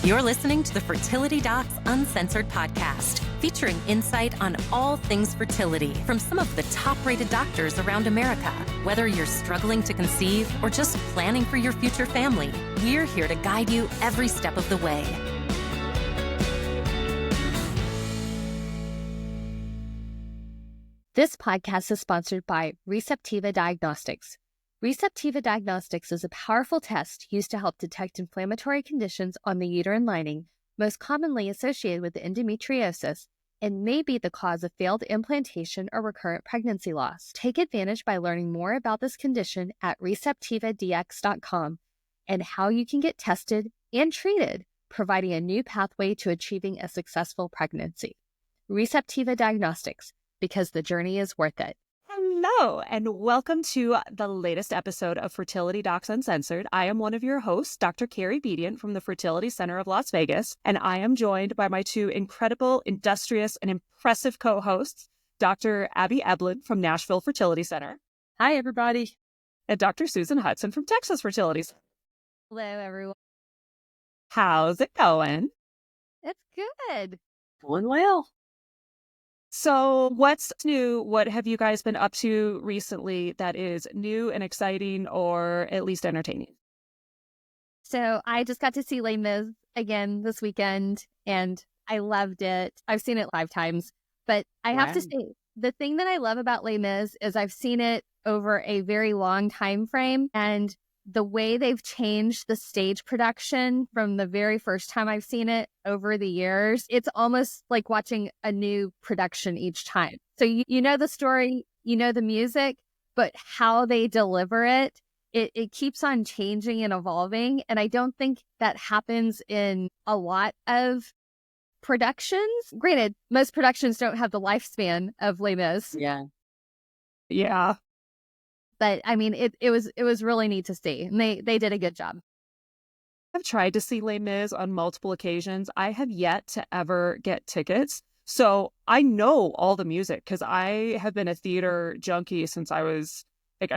You're listening to the Fertility Docs Uncensored podcast, featuring insight on all things fertility from some of the top-rated doctors around America. Whether you're struggling to conceive or just planning for your future family, we're here to guide you every step of the way. This podcast is sponsored by Receptiva Diagnostics. Receptiva Diagnostics is a powerful test used to help detect inflammatory conditions on the uterine lining, most commonly associated with endometriosis, and may be the cause of failed implantation or recurrent pregnancy loss. Take advantage by learning more about this condition at ReceptivaDx.com and how you can get tested and treated, providing a new pathway to achieving a successful pregnancy. Receptiva Diagnostics, because the journey is worth it. Hello, and welcome to the latest episode of Fertility Docs Uncensored. I am one of your hosts, Dr. Carrie Bedient from the Fertility Center of Las Vegas, and I am joined by my two incredible, industrious, and impressive co-hosts, Dr. Abby Eblen from Nashville Fertility Center. Hi, everybody. And Dr. Susan Hudson from Texas Fertility Center. Hello, everyone. How's it going? It's good. Going well. So what's new? What have you guys been up to recently that is new and exciting or at least entertaining? So I just got to see Les Mis again this weekend, and I loved it. I've seen it 5 times, but I have to say, the thing that I love about Les Mis is I've seen it over a very long time frame, and the way they've changed the stage production from the very first time I've seen it over the years, it's almost like watching a new production each time. So you know the story, you know the music, but how they deliver it, it keeps on changing and evolving. And I don't think that happens in a lot of productions. Granted, most productions don't have the lifespan of Les Mis. Yeah. But I mean, it was really neat to see, and they did a good job. I've tried to see Les Mis on multiple occasions. I have yet to ever get tickets. So I know all the music because I have been a theater junkie since I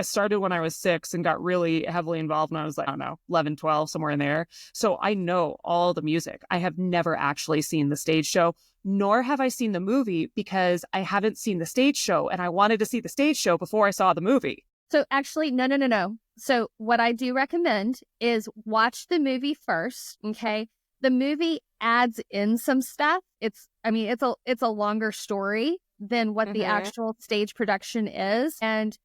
started when I was 6 and got really heavily involved when I was 11, 12, somewhere in there. So I know all the music. I have never actually seen the stage show, nor have I seen the movie because I haven't seen the stage show and I wanted to see the stage show before I saw the movie. So actually, no. So what I do recommend is watch the movie first, okay? The movie adds in some stuff. It's a longer story than what the actual stage production is. And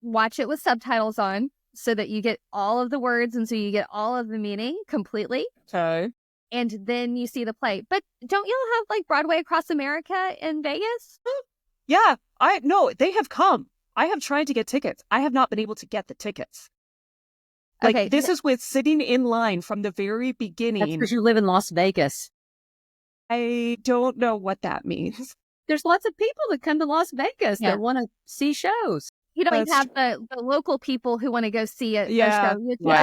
watch it with subtitles on so that you get all of the words and so you get all of the meaning completely. Okay. And then you see the play. But don't y'all have like Broadway Across America in Vegas? Yeah, they have come. I have tried to get tickets. I have not been able to get the tickets. This is with sitting in line from the very beginning. That's because you live in Las Vegas. I don't know what that means. There's lots of people that come to Las Vegas that want to see shows. You don't even have the local people who want to go see a show. You have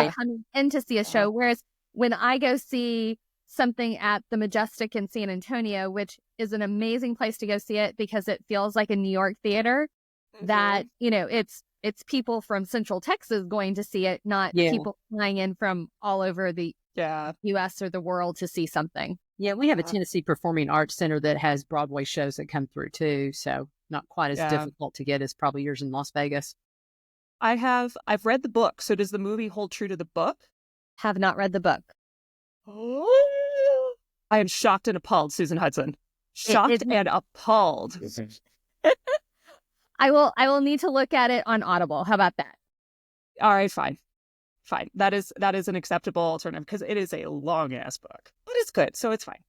to come in to see a show. Whereas when I go see something at the Majestic in San Antonio, which is an amazing place to go see it because it feels like a New York theater, that, it's people from Central Texas going to see it, not people flying in from all over the U.S. or the world to see something. Yeah, we have a Tennessee Performing Arts Center that has Broadway shows that come through too, so not quite as difficult to get as probably yours in Las Vegas. I've read the book, so does the movie hold true to the book? Have not read the book. Oh, I am shocked and appalled, Susan Hudson. Shocked and appalled. I will need to look at it on Audible. How about that? All right, fine. That is an acceptable alternative because it is a long ass book, but it's good, so it's fine.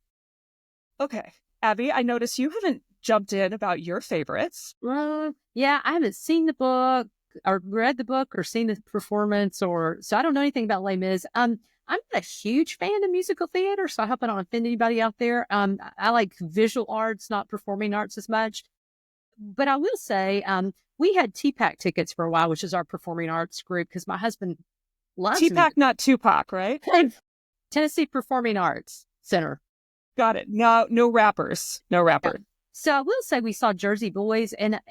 Okay, Abby, I noticed you haven't jumped in about your favorites. Yeah, I haven't seen the book or read the book or seen the performance, so I don't know anything about Les Mis. I'm not a huge fan of musical theater, so I hope I don't offend anybody out there. I like visual arts, not performing arts as much. But I will say, we had TPAC tickets for a while, which is our performing arts group, because my husband loves TPAC, not Tupac, right? Tennessee Performing Arts Center. Got it. No rappers. No rapper. Yeah. So I will say we saw Jersey Boys, and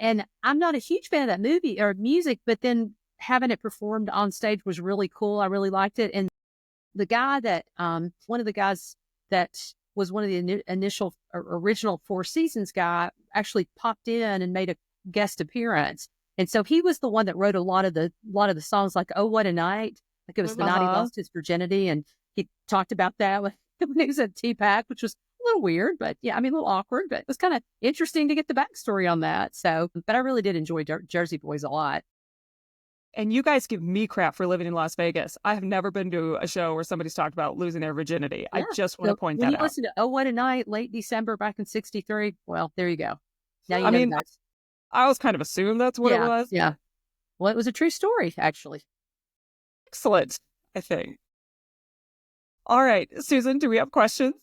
I'm not a huge fan of that movie or music, but then having it performed on stage was really cool. I really liked it. And the guy that, one of the guys that was one of the initial original Four Seasons guy, actually popped in and made a guest appearance. And so he was the one that wrote a lot of the songs, like "Oh What a Night," like it was the night he lost his virginity, and he talked about that when he was at TPAC, which was a little weird, but yeah, I mean a little awkward, but it was kind of interesting to get the backstory on that. So, but I really did enjoy Jersey Boys a lot. And you guys give me crap for living in Las Vegas. I have never been to a show where somebody's talked about losing their virginity. Yeah. I just want to point that out. When you listen to "Oh What a Night" late December back in '63, well, there you go. Now you know that. I always kind of assumed that's what it was. Yeah. Well, it was a true story, actually. Excellent, I think. All right, Susan, do we have questions?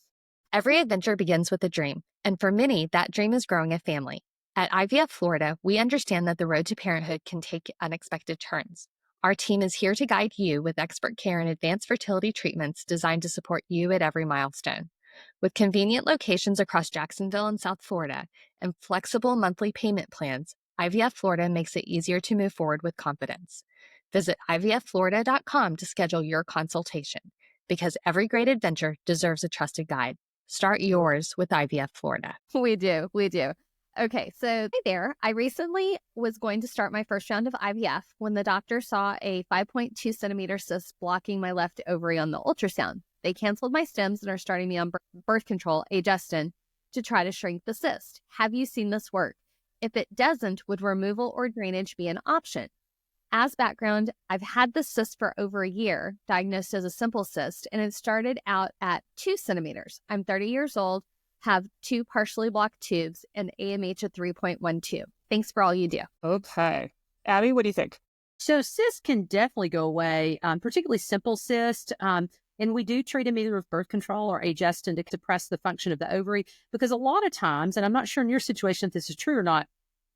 Every adventure begins with a dream, and for many, that dream is growing a family. At IVF Florida, we understand that the road to parenthood can take unexpected turns. Our team is here to guide you with expert care and advanced fertility treatments designed to support you at every milestone. With convenient locations across Jacksonville and South Florida and flexible monthly payment plans, IVF Florida makes it easier to move forward with confidence. Visit IVFFlorida.com to schedule your consultation, because every great adventure deserves a trusted guide. Start yours with IVF Florida. We do. Okay, so hey there. I recently was going to start my first round of IVF when the doctor saw a 5.2 centimeter cyst blocking my left ovary on the ultrasound. They canceled my stems and are starting me on birth control, Agestin, to try to shrink the cyst. Have you seen this work? If it doesn't, would removal or drainage be an option? As background, I've had this cyst for over a year, diagnosed as a simple cyst, and it started out at 2 centimeters. I'm 30 years old, have 2 partially blocked tubes, and AMH of 3.12. Thanks for all you do. Okay. Abby, what do you think? So cysts can definitely go away, particularly simple cyst. And we do treat them either with birth control or Agestin to suppress the function of the ovary, because a lot of times, and I'm not sure in your situation if this is true or not,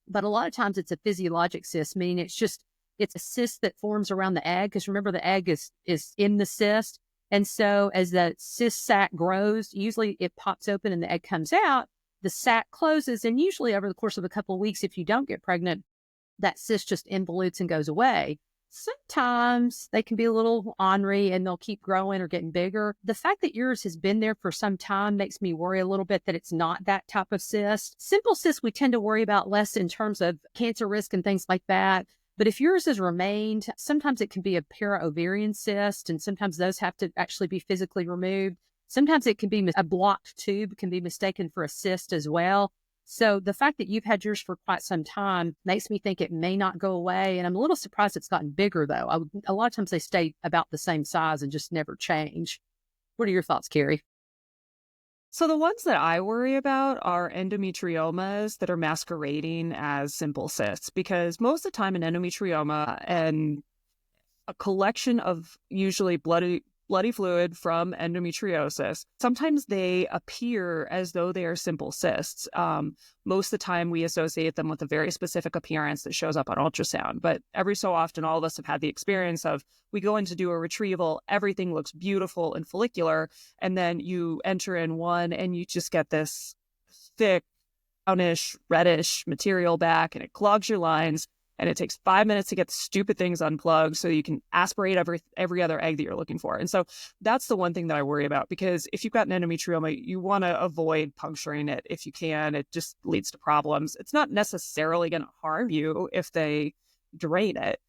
but a lot of times it's a physiologic cyst, meaning it's a cyst that forms around the egg, because remember the egg is in the cyst. And so as the cyst sac grows, usually it pops open and the egg comes out, the sac closes, and usually over the course of a couple of weeks, if you don't get pregnant, that cyst just involutes and goes away. Sometimes they can be a little ornery and they'll keep growing or getting bigger. The fact that yours has been there for some time makes me worry a little bit that it's not that type of cyst. Simple cysts we tend to worry about less in terms of cancer risk and things like that. But if yours has remained, sometimes it can be a para-ovarian cyst, and sometimes those have to actually be physically removed. Sometimes it can be a blocked tube, can be mistaken for a cyst as well. So the fact that you've had yours for quite some time makes me think it may not go away. And I'm a little surprised it's gotten bigger, though. A lot of times they stay about the same size and just never change. What are your thoughts, Carrie? So the ones that I worry about are endometriomas that are masquerading as simple cysts, because most of the time an endometrioma and a collection of usually bloody fluid from endometriosis, sometimes they appear as though they are simple cysts. Most of the time we associate them with a very specific appearance that shows up on ultrasound. But every so often, all of us have had the experience of we go in to do a retrieval, everything looks beautiful and follicular, and then you enter in one and you just get this thick, brownish, reddish material back, and it clogs your lines. And it takes 5 minutes to get the stupid things unplugged so you can aspirate every other egg that you're looking for. And so that's the one thing that I worry about, because if you've got an endometrioma, you want to avoid puncturing it if you can. It just leads to problems. It's not necessarily going to harm you if they drain it.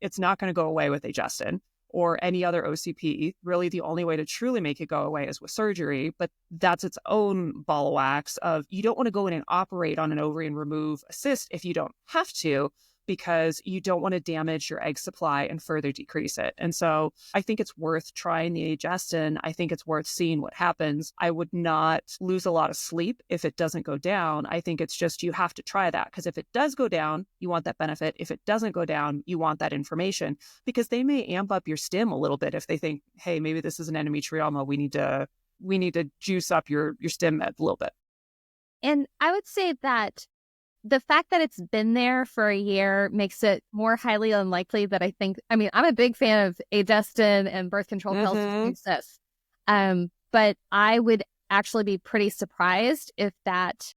It's not going to go away with Agestin or any other OCP. Really, the only way to truly make it go away is with surgery, but that's its own ball of wax of you don't want to go in and operate on an ovary and remove a cyst if you don't have to, because you don't want to damage your egg supply and further decrease it. And so I think it's worth trying the Agestin. I think it's worth seeing what happens. I would not lose a lot of sleep if it doesn't go down. I think it's just you have to try that, because if it does go down, you want that benefit. If it doesn't go down, you want that information, because they may amp up your stim a little bit if they think, hey, maybe this is an endometrioma. We need to juice up your stim meds a little bit. And I would say that the fact that it's been there for a year makes it more highly unlikely that I'm a big fan of Agestin and birth control pills to cysts. But I would actually be pretty surprised if that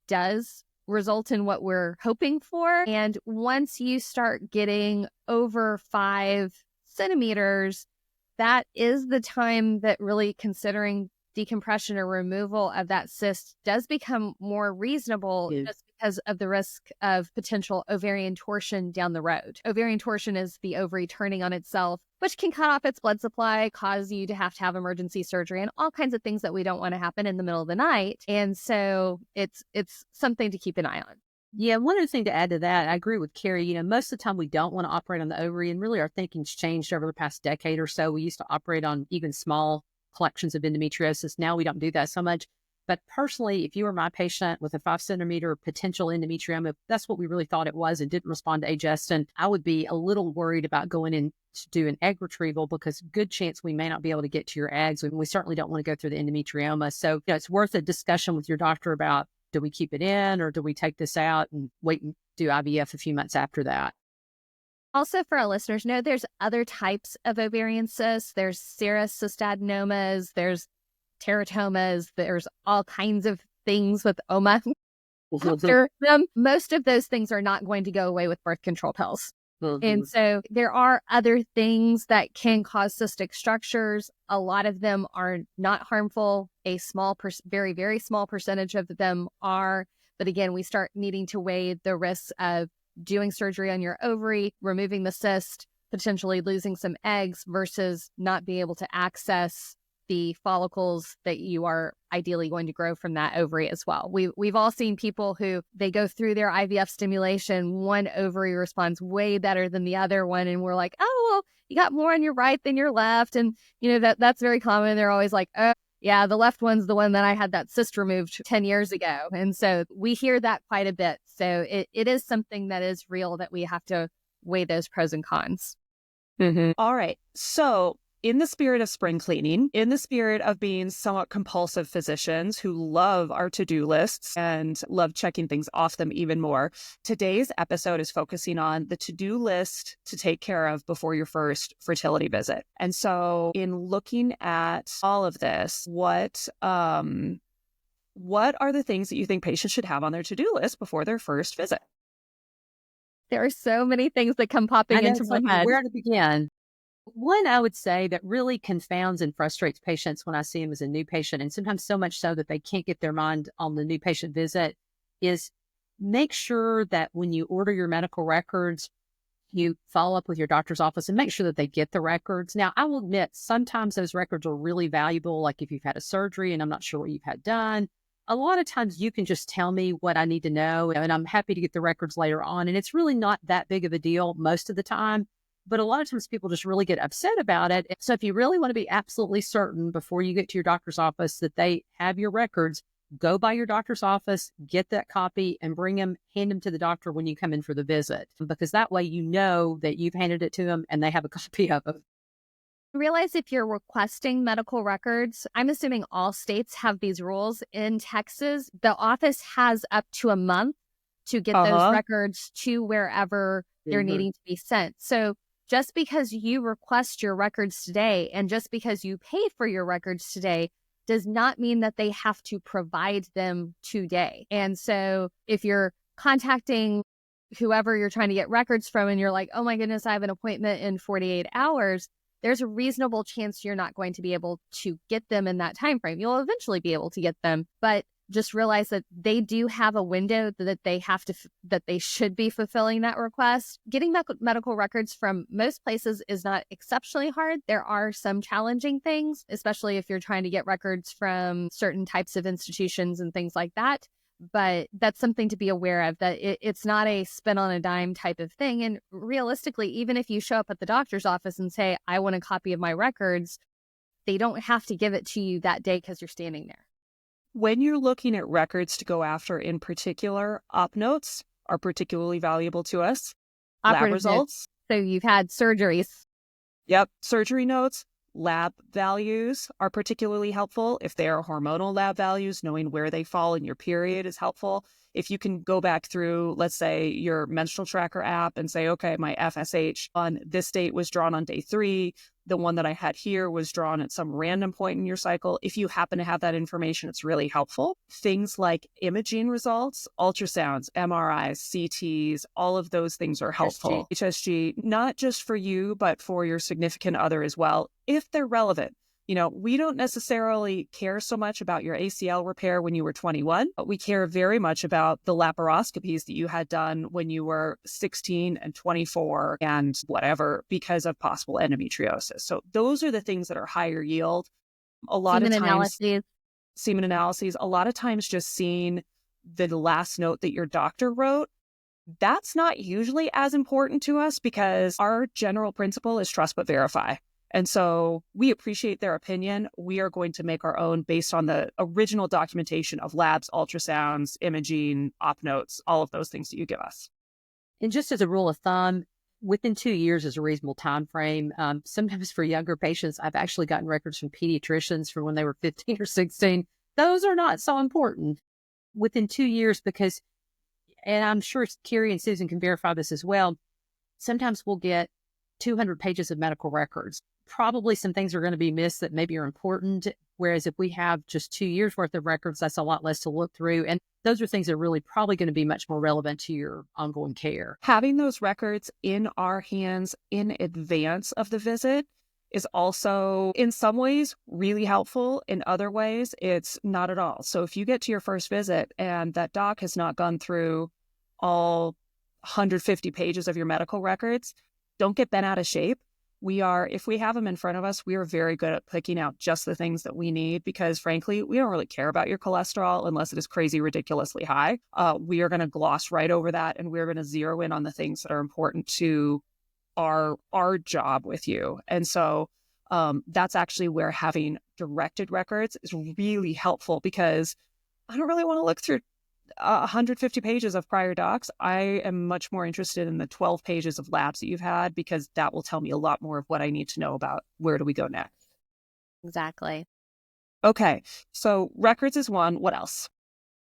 does result in what we're hoping for. And once you start getting over 5 centimeters, that is the time that really considering decompression or removal of that cyst does become more reasonable just because of the risk of potential ovarian torsion down the road. Ovarian torsion is the ovary turning on itself, which can cut off its blood supply, cause you to have emergency surgery, and all kinds of things that we don't want to happen in the middle of the night. And so it's something to keep an eye on. Yeah, one other thing to add to that, I agree with Carrie. Most of the time we don't want to operate on the ovary, and really our thinking's changed over the past decade or so. We used to operate on even small collections of endometriosis. Now we don't do that so much. But personally, if you were my patient with a 5 centimeter potential endometrioma, that's what we really thought it was and didn't respond to agestin, I would be a little worried about going in to do an egg retrieval, because good chance we may not be able to get to your eggs. And we certainly don't want to go through the endometrioma. So it's worth a discussion with your doctor about, do we keep it in or do we take this out and wait and do IVF a few months after that? Also, for our listeners, know there's other types of ovarian cysts. There's serous cystadenomas, there's teratomas, there's all kinds of things with oma after them. Most of those things are not going to go away with birth control pills. And so there are other things that can cause cystic structures. A lot of them are not harmful. A small, very, very small percentage of them are. But again, we start needing to weigh the risks of doing surgery on your ovary, removing the cyst, potentially losing some eggs versus not being able to access the follicles that you are ideally going to grow from that ovary as well. We've all seen people who they go through their IVF stimulation, one ovary responds way better than the other one, and we're like, oh, well, you got more on your right than your left, and that's very common. They're always like, oh, yeah, the left one's the one that I had that cyst removed 10 years ago, and so we hear that quite a bit. So it is something that is real that we have to weigh those pros and cons. All right, so in the spirit of spring cleaning, in the spirit of being somewhat compulsive physicians who love our to-do lists and love checking things off them even more, today's episode is focusing on the to-do list to take care of before your first fertility visit. And so in looking at all of this, what are the things that you think patients should have on their to-do list before their first visit? There are so many things that come popping into my head. Where to begin? One, I would say that really confounds and frustrates patients when I see them as a new patient, and sometimes so much so that they can't get their mind on the new patient visit, is make sure that when you order your medical records, you follow up with your doctor's office and make sure that they get the records. Now, I will admit, sometimes those records are really valuable, like if you've had a surgery and I'm not sure what you've had done. A lot of times you can just tell me what I need to know, and I'm happy to get the records later on. And it's really not that big of a deal most of the time. But a lot of times people just really get upset about it. So if you really want to be absolutely certain before you get to your doctor's office that they have your records, go by your doctor's office, get that copy, and hand them to the doctor when you come in for the visit. Because that way you know that you've handed it to them and they have a copy of it. Realize if you're requesting medical records, I'm assuming all states have these rules. In Texas, the office has up to a month to get those records to wherever they're needing to be sent. So just because you request your records today and just because you pay for your records today does not mean that they have to provide them today. And so if you're contacting whoever you're trying to get records from and you're like, oh my goodness, I have an appointment in 48 hours, there's a reasonable chance you're not going to be able to get them in that time frame. You'll eventually be able to get them, but just realize that they do have a window that they should be fulfilling that request. Getting medical records from most places is not exceptionally hard. There are some challenging things, especially if you're trying to get records from certain types of institutions and things like that. But that's something to be aware of, that it's not a spin on a dime type of thing. And realistically, even if you show up at the doctor's office and say, I want a copy of my records, they don't have to give it to you that day because you're standing there. When you're looking at records to go after in particular, op notes are particularly valuable to us. Lab results. So you've had surgeries. Yep. Surgery notes. Lab values are particularly helpful. If they are hormonal lab values, knowing where they fall in your period is helpful. If you can go back through, let's say, your menstrual tracker app and say, okay, my FSH on this date was drawn on day 3. The one that I had here was drawn at some random point in your cycle. If you happen to have that information, it's really helpful. Things like imaging results, ultrasounds, MRIs, CTs, all of those things are helpful. HSG, not just for you, but for your significant other as well, if they're relevant. We don't necessarily care so much about your ACL repair when you were 21, but we care very much about the laparoscopies that you had done when you were 16 and 24 and whatever because of possible endometriosis. So those are the things that are higher yield. A lot of times, semen analyses, a lot of times just seeing the last note that your doctor wrote, that's not usually as important to us because our general principle is trust but verify. And so we appreciate their opinion. We are going to make our own based on the original documentation of labs, ultrasounds, imaging, op notes, all of those things that you give us. And just as a rule of thumb, within 2 years is a reasonable time frame. Sometimes for younger patients, I've actually gotten records from pediatricians from when they were 15 or 16. Those are not so important within 2 years because, and I'm sure Carrie and Susan can verify this as well, sometimes we'll get 200 pages of medical records. Probably some things are going to be missed that maybe are important. Whereas if we have just 2 years worth of records, that's a lot less to look through. And those are things that are really probably going to be much more relevant to your ongoing care. Having those records in our hands in advance of the visit is also in some ways really helpful. In other ways, it's not at all. So if you get to your first visit and that doc has not gone through all 150 pages of your medical records, don't get bent out of shape. If we have them in front of us, we are very good at picking out just the things that we need because frankly, we don't really care about your cholesterol unless it is crazy, ridiculously high. We are going to gloss right over that and we're going to zero in on the things that are important to our job with you. And so that's actually where having directed records is really helpful because I don't really want to look through 150 pages of prior docs. I am much more interested in the 12 pages of labs that you've had because that will tell me a lot more of what I need to know about where do we go next. Exactly. Okay, so records is one. What else?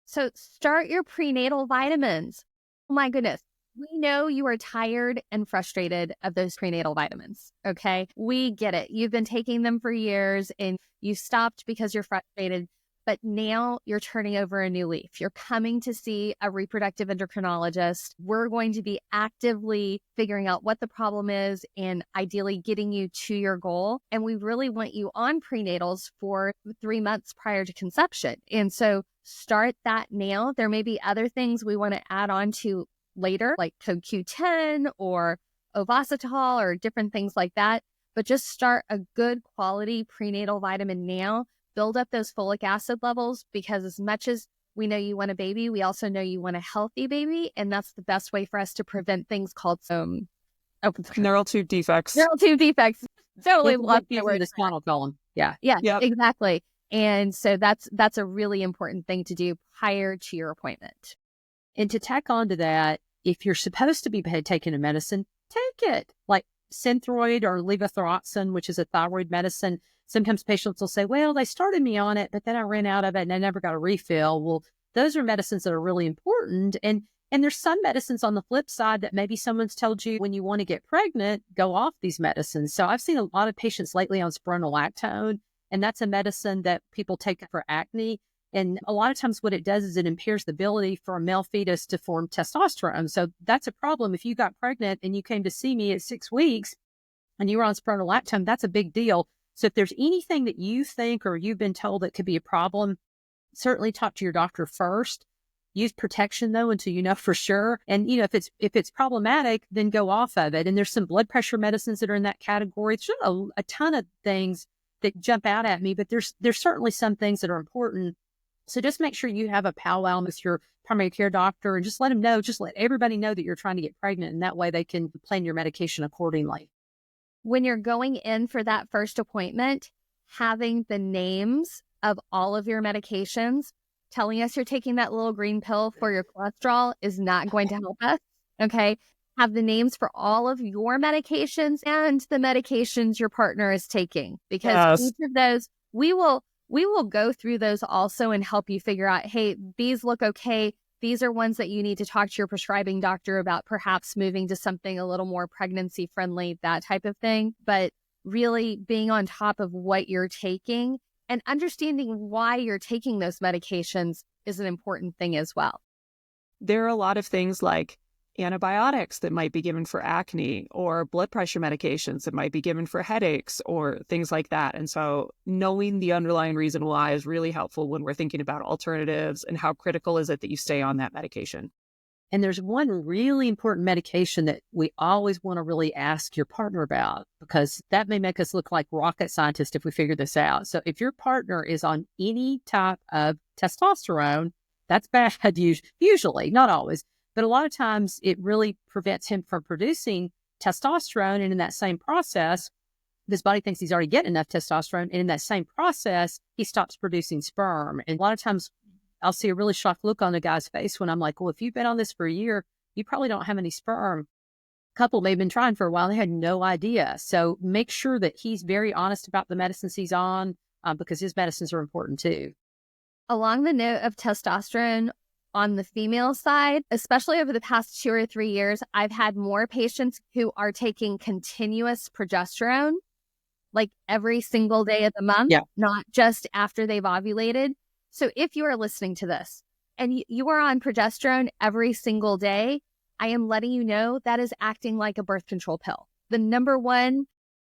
So start your prenatal vitamins. Oh my goodness. We know you are tired and frustrated of those prenatal vitamins. Okay. We get it. You've been taking them for years and you stopped because you're frustrated. But now you're turning over a new leaf. You're coming to see a reproductive endocrinologist. We're going to be actively figuring out what the problem is and ideally getting you to your goal. And we really want you on prenatals for 3 months prior to conception. And so start that now. There may be other things we want to add on to later, like CoQ10 or Ovasitol or different things like that. But just start a good quality prenatal vitamin now. Build up those folic acid levels because as much as we know you want a baby, we also know you want a healthy baby. And that's the best way for us to prevent things called neural tube defects. Neural tube defects. Totally love the word. The spinal column. Yeah. Yeah, yep. Exactly. And so that's a really important thing to do prior to your appointment. And to tack on to that, if you're supposed to be taking a medicine, take it. Like Synthroid or levothyroxine, which is a thyroid medicine. Sometimes patients will say, well, they started me on it, but then I ran out of it and I never got a refill. Well, those are medicines that are really important. And there's some medicines on the flip side that maybe someone's told you when you want to get pregnant, go off these medicines. So I've seen a lot of patients lately on spironolactone, and that's a medicine that people take for acne. And a lot of times what it does is it impairs the ability for a male fetus to form testosterone. So that's a problem. If you got pregnant and you came to see me at 6 weeks and you were on spironolactone, that's a big deal. So if there's anything that you think or you've been told that could be a problem, certainly talk to your doctor first. Use protection though until you know for sure. And if it's problematic, then go off of it. And there's some blood pressure medicines that are in that category. It's just a ton of things that jump out at me, but there's certainly some things that are important. So just make sure you have a powwow with your primary care doctor and just let them know, just let everybody know that you're trying to get pregnant. And that way they can plan your medication accordingly. When you're going in for that first appointment, having the names of all of your medications, telling us you're taking that little green pill for your cholesterol is not going to help us. Okay. Have the names for all of your medications and the medications your partner is taking, because each of those, we will go through those also and help you figure out, hey, these look okay. These are ones that you need to talk to your prescribing doctor about, perhaps moving to something a little more pregnancy friendly, that type of thing. But really being on top of what you're taking and understanding why you're taking those medications is an important thing as well. There are a lot of things like antibiotics that might be given for acne, or blood pressure medications that might be given for headaches or things like that. And so knowing the underlying reason why is really helpful when we're thinking about alternatives and how critical is it that you stay on that medication. And there's one really important medication that we always want to really ask your partner about, because that may make us look like rocket scientists if we figure this out. So if your partner is on any type of testosterone, that's bad usually, not always, but a lot of times it really prevents him from producing testosterone. And in that same process, his body thinks he's already getting enough testosterone. And in that same process, he stops producing sperm. And a lot of times I'll see a really shocked look on the guy's face when I'm like, well, if you've been on this for a year, you probably don't have any sperm. A couple may have been trying for a while. They had no idea. So make sure that he's very honest about the medicines he's on, because his medicines are important too. Along the note of testosterone on the female side, especially over the past 2 or 3 years, I've had more patients who are taking continuous progesterone, like every single day of the month, not just after they've ovulated. So if you are listening to this and you are on progesterone every single day, I am letting you know that is acting like a birth control pill. The number one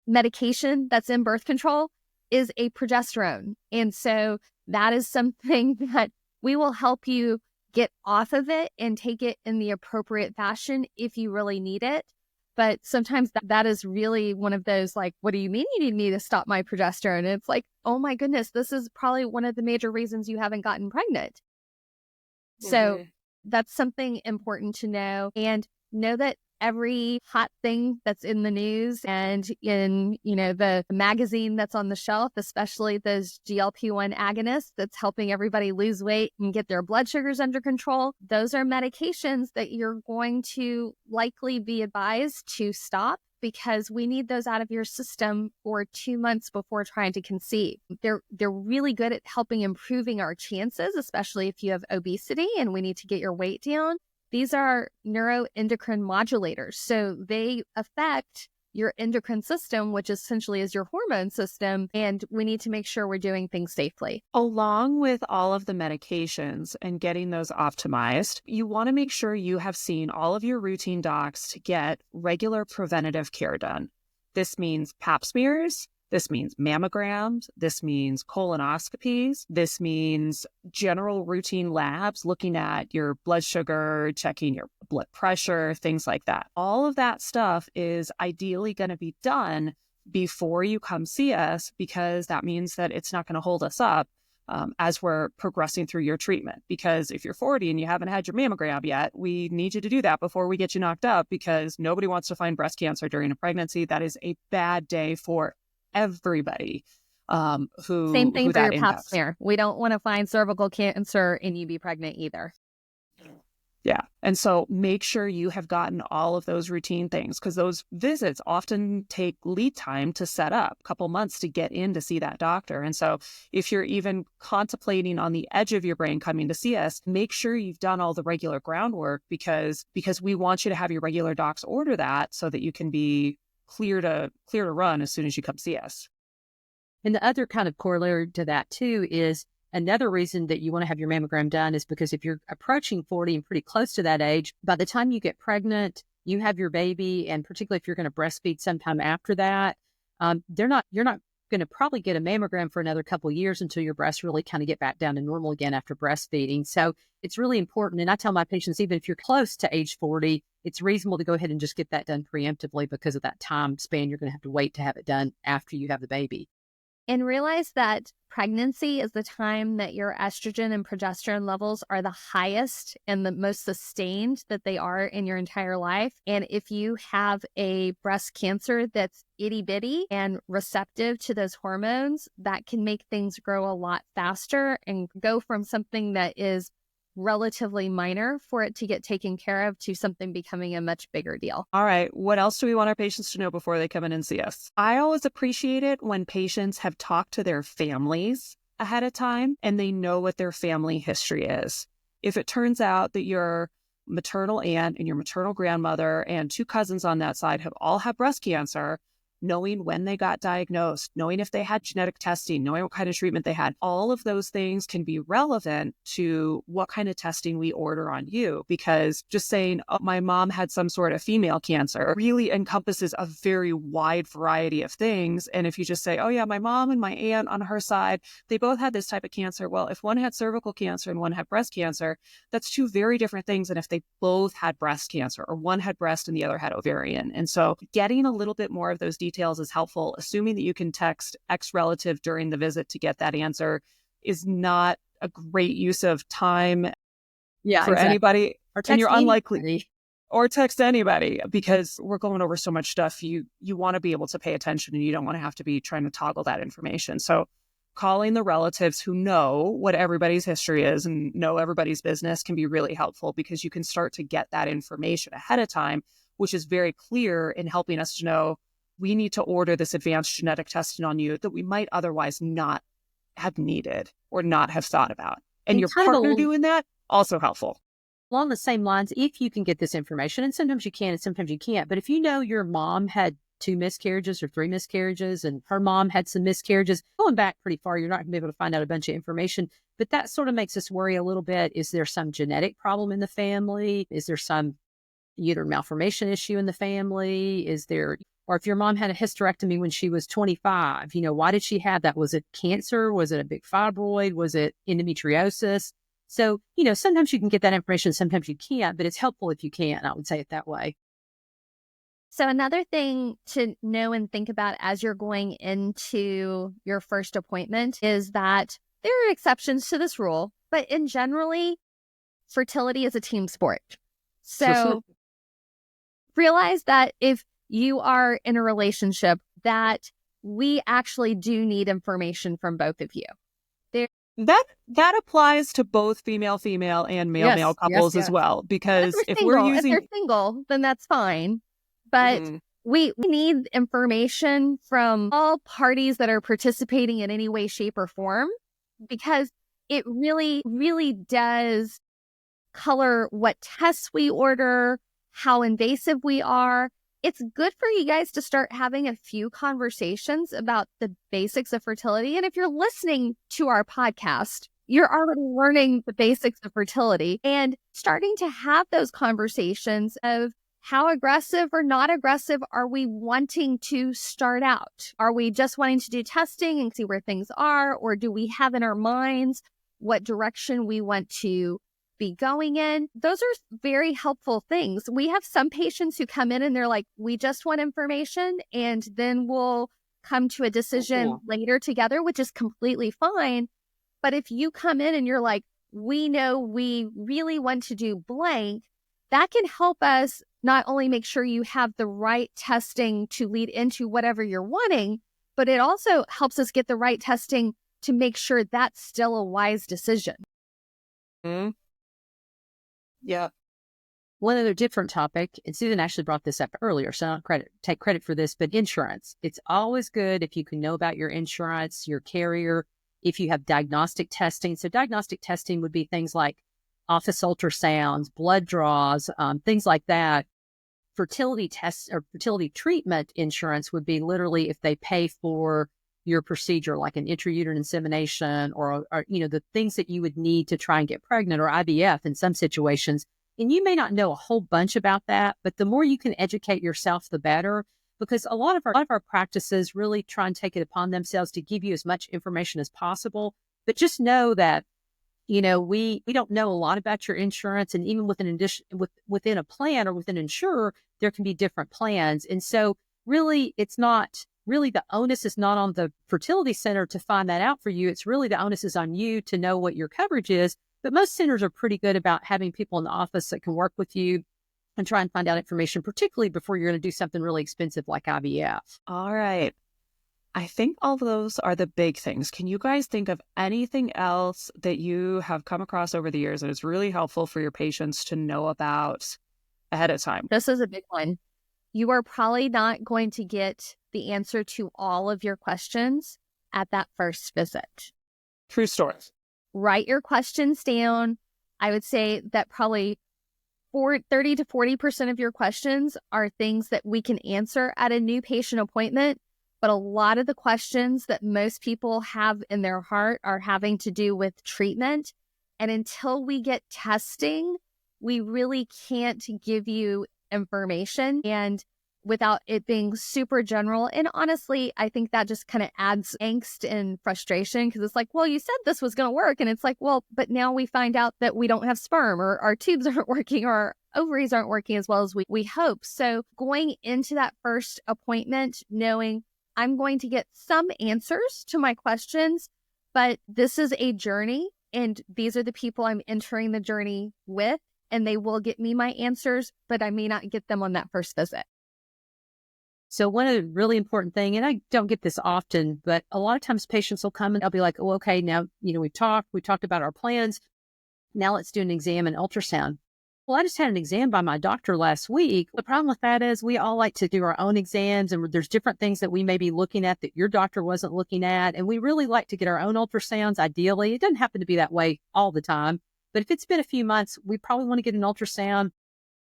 medication that's in birth control is a progesterone. And so that is something that we will help you get off of it and take it in the appropriate fashion if you really need it. But sometimes that is really one of those, like, what do you mean you need me to stop my progesterone? And it's like, oh my goodness, this is probably one of the major reasons you haven't gotten pregnant. So that's something important to know, and know that every hot thing that's in the news and in, the magazine that's on the shelf, especially those GLP-1 agonists that's helping everybody lose weight and get their blood sugars under control, those are medications that you're going to likely be advised to stop, because we need those out of your system for 2 months before trying to conceive. They're really good at helping improving our chances, especially if you have obesity and we need to get your weight down. These are neuroendocrine modulators, so they affect your endocrine system, which essentially is your hormone system, and we need to make sure we're doing things safely. Along with all of the medications and getting those optimized, you want to make sure you have seen all of your routine docs to get regular preventative care done. This means pap smears. This means mammograms. This means colonoscopies. This means general routine labs, looking at your blood sugar, checking your blood pressure, things like that. All of that stuff is ideally going to be done before you come see us, because that means that it's not going to hold us up as we're progressing through your treatment. Because if you're 40 and you haven't had your mammogram yet, we need you to do that before we get you knocked up, because nobody wants to find breast cancer during a pregnancy. That is a bad day for everybody Same thing for your pap smear. We don't want to find cervical cancer and you be pregnant either. Yeah. And so make sure you have gotten all of those routine things, because those visits often take lead time to set up, a couple months to get in to see that doctor. And so if you're even contemplating on the edge of your brain coming to see us, make sure you've done all the regular groundwork, because we want you to have your regular docs order that so that you can be clear to run as soon as you come see us. And the other kind of corollary to that too is another reason that you want to have your mammogram done is because if you're approaching 40 and pretty close to that age, by the time you get pregnant, you have your baby, and particularly if you're going to breastfeed sometime after that, you're not going to probably get a mammogram for another couple of years until your breasts really kind of get back down to normal again after breastfeeding. So it's really important. And I tell my patients, even if you're close to age 40, it's reasonable to go ahead and just get that done preemptively, because of that time span you're going to have to wait to have it done after you have the baby. And realize that pregnancy is the time that your estrogen and progesterone levels are the highest and the most sustained that they are in your entire life. And if you have a breast cancer that's itty bitty and receptive to those hormones, that can make things grow a lot faster and go from something that is relatively minor for it to get taken care of to something becoming a much bigger deal. All right. What else do we want our patients to know before they come in and see us? I always appreciate it when patients have talked to their families ahead of time and they know what their family history is. If it turns out that your maternal aunt and your maternal grandmother and 2 cousins on that side have all had breast cancer, knowing when they got diagnosed, knowing if they had genetic testing, knowing what kind of treatment they had. All of those things can be relevant to what kind of testing we order on you, because just saying, oh, my mom had some sort of female cancer really encompasses a very wide variety of things. And if you just say, oh yeah, my mom and my aunt on her side, they both had this type of cancer. Well, if one had cervical cancer and one had breast cancer, that's two very different things than if they both had breast cancer or one had breast and the other had ovarian. And so getting a little bit more of those details is helpful. Assuming that you can text X relative during the visit to get that answer is not a great use of time for anybody. And you're unlikely. Or text anybody, because we're going over so much stuff. You want to be able to pay attention, and you don't want to have to be trying to toggle that information. So calling the relatives who know what everybody's history is and know everybody's business can be really helpful, because you can start to get that information ahead of time, which is very clear in helping us to know we need to order this advanced genetic testing on you that we might otherwise not have needed or not have thought about. And your partner doing that, also helpful. Along the same lines, if you can get this information, and sometimes you can and sometimes you can't, but if you know your mom had 2 miscarriages or 3 miscarriages and her mom had some miscarriages, going back pretty far, you're not going to be able to find out a bunch of information. But that sort of makes us worry a little bit. Is there some genetic problem in the family? Is there some uterine malformation issue in the family? Or if your mom had a hysterectomy when she was 25, why did she have that? Was it cancer? Was it a big fibroid? Was it endometriosis? So, sometimes you can get that information, sometimes you can't, but it's helpful if you can. I would say it that way. So another thing to know and think about as you're going into your first appointment is that there are exceptions to this rule, but in generally, fertility is a team sport. So realize that if you are in a relationship, that we actually do need information from both of you. That applies to both female and male couples as well, because if they're single, then that's fine. But we need information from all parties that are participating in any way, shape, or form, because it really, really does color what tests we order, how invasive we are. It's good for you guys to start having a few conversations about the basics of fertility. And if you're listening to our podcast, you're already learning the basics of fertility and starting to have those conversations of how aggressive or not aggressive are we wanting to start out? Are we just wanting to do testing and see where things are? Or do we have in our minds what direction we want to be going in? Those are very helpful things. We have some patients who come in and they're like, we just want information, and then we'll come to a decision later together, which is completely fine. But if you come in and you're like, we know we really want to do blank, that can help us not only make sure you have the right testing to lead into whatever you're wanting, but it also helps us get the right testing to make sure that's still a wise decision. Mm-hmm. Yeah. One other different topic, and Susan actually brought this up earlier, so I don't take credit for this, but insurance. It's always good if you can know about your insurance, your carrier, if you have diagnostic testing. So diagnostic testing would be things like office ultrasounds, blood draws, things like that. Fertility tests or fertility treatment insurance would be literally if they pay for your procedure, like an intrauterine insemination or the things that you would need to try and get pregnant, or IVF in some situations. And you may not know a whole bunch about that, but the more you can educate yourself, the better, because a lot of our practices really try and take it upon themselves to give you as much information as possible. But just know that, we don't know a lot about your insurance, and even within a plan or with an insurer, there can be different plans. And so really, the onus is not on the fertility center to find that out for you. It's really the onus is on you to know what your coverage is. But most centers are pretty good about having people in the office that can work with you and try and find out information, particularly before you're going to do something really expensive like IVF. All right. I think all of those are the big things. Can you guys think of anything else that you have come across over the years that is really helpful for your patients to know about ahead of time? This is a big one. You are probably not going to get the answer to all of your questions at that first visit. True story. Write your questions down. I would say that probably 30 to 40% of your questions are things that we can answer at a new patient appointment. But a lot of the questions that most people have in their heart are having to do with treatment. And until we get testing, we really can't give you information and without it being super general. And honestly, I think that just kind of adds angst and frustration because it's like, well, you said this was going to work. And it's like, well, but now we find out that we don't have sperm or our tubes aren't working or our ovaries aren't working as well as we hope. So going into that first appointment, knowing I'm going to get some answers to my questions, but this is a journey and these are the people I'm entering the journey with, and they will get me my answers, but I may not get them on that first visit. So one of the really important thing, and I don't get this often, but a lot of times patients will come and they'll be like, oh, okay, now, we talked about our plans. Now let's do an exam and ultrasound. Well, I just had an exam by my doctor last week. The problem with that is we all like to do our own exams, and there's different things that we may be looking at that your doctor wasn't looking at. And we really like to get our own ultrasounds. Ideally, it doesn't happen to be that way all the time. But if it's been a few months, we probably want to get an ultrasound.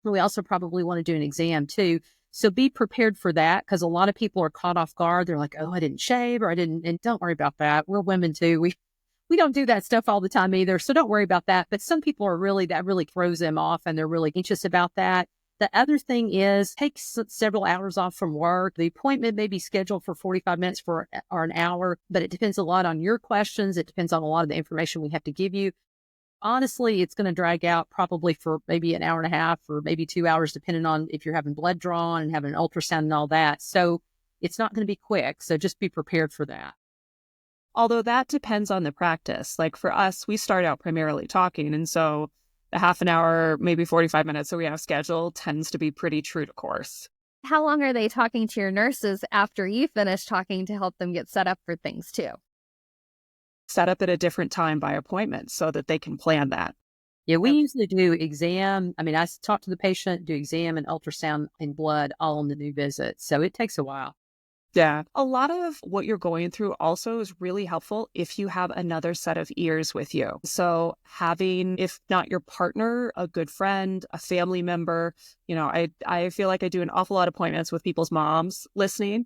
We also probably want to do an exam too. So be prepared for that, because a lot of people are caught off guard. They're like, oh, I didn't shave or I didn't. And don't worry about that. We're women too. We don't do that stuff all the time either. So don't worry about that. But some people that really throws them off and they're really anxious about that. The other thing is take several hours off from work. The appointment may be scheduled for 45 minutes or an hour, but it depends a lot on your questions. It depends on a lot of the information we have to give you. Honestly, it's going to drag out probably for maybe an hour and a half or maybe 2 hours, depending on if you're having blood drawn and having an ultrasound and all that. So it's not going to be quick. So just be prepared for that. Although that depends on the practice. Like for us, we start out primarily talking. And so the half an hour, maybe 45 minutes that we have scheduled tends to be pretty true to course. How long are they talking to your nurses after you finish talking to help them get set up for things too? Set up at a different time by appointment so that they can plan that. Yeah, we usually do exam. I mean, I talk to the patient, do exam and ultrasound and blood all on the new visit. So it takes a while. Yeah. A lot of what you're going through also is really helpful if you have another set of ears with you. So having, if not your partner, a good friend, a family member, I feel like I do an awful lot of appointments with people's moms listening.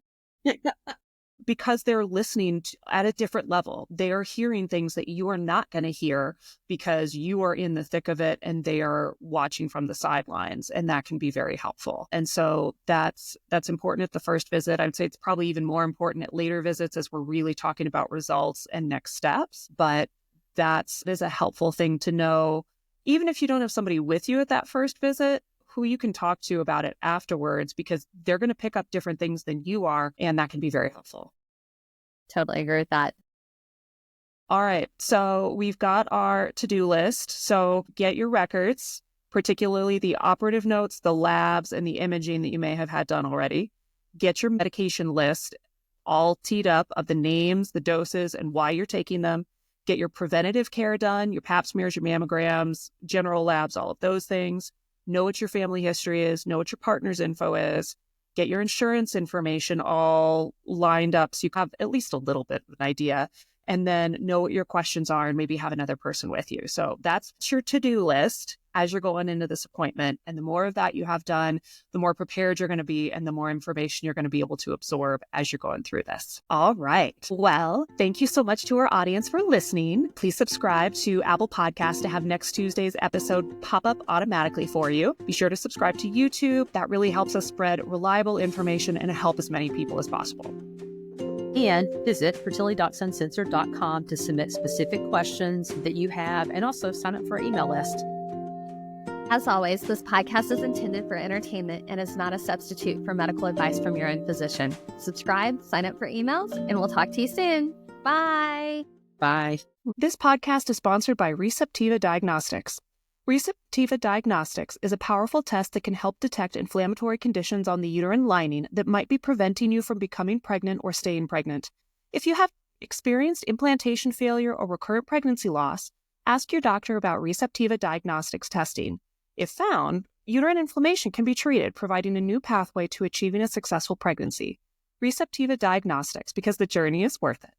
Because they're listening at a different level. They are hearing things that you are not going to hear because you are in the thick of it and they are watching from the sidelines, and that can be very helpful. And so that's important at the first visit. I'd say it's probably even more important at later visits as we're really talking about results and next steps. But that is a helpful thing to know, even if you don't have somebody with you at that first visit, who you can talk to about it afterwards, because they're going to pick up different things than you are, and that can be very helpful. Totally agree with that. All right, so we've got our to-do list. So get your records, particularly the operative notes, the labs, and the imaging that you may have had done already. Get your medication list all teed up of the names, the doses, and why you're taking them. Get your preventative care done, your pap smears, your mammograms, general labs, all of those things. Know what your family history is, know what your partner's info is, get your insurance information all lined up so you have at least a little bit of an idea, and then know what your questions are and maybe have another person with you. So that's your to-do list as you're going into this appointment. And the more of that you have done, the more prepared you're going to be and the more information you're going to be able to absorb as you're going through this. All right. Well, thank you so much to our audience for listening. Please subscribe to Apple Podcasts to have next Tuesday's episode pop up automatically for you. Be sure to subscribe to YouTube. That really helps us spread reliable information and help as many people as possible. And visit fertilitydocsuncensored.com to submit specific questions that you have and also sign up for our email list. As always, this podcast is intended for entertainment and is not a substitute for medical advice from your own physician. Subscribe, sign up for emails, and we'll talk to you soon. Bye. Bye. This podcast is sponsored by Receptiva Diagnostics. Receptiva Diagnostics is a powerful test that can help detect inflammatory conditions on the uterine lining that might be preventing you from becoming pregnant or staying pregnant. If you have experienced implantation failure or recurrent pregnancy loss, ask your doctor about Receptiva Diagnostics testing. If found, uterine inflammation can be treated, providing a new pathway to achieving a successful pregnancy. Receptiva Diagnostics, because the journey is worth it.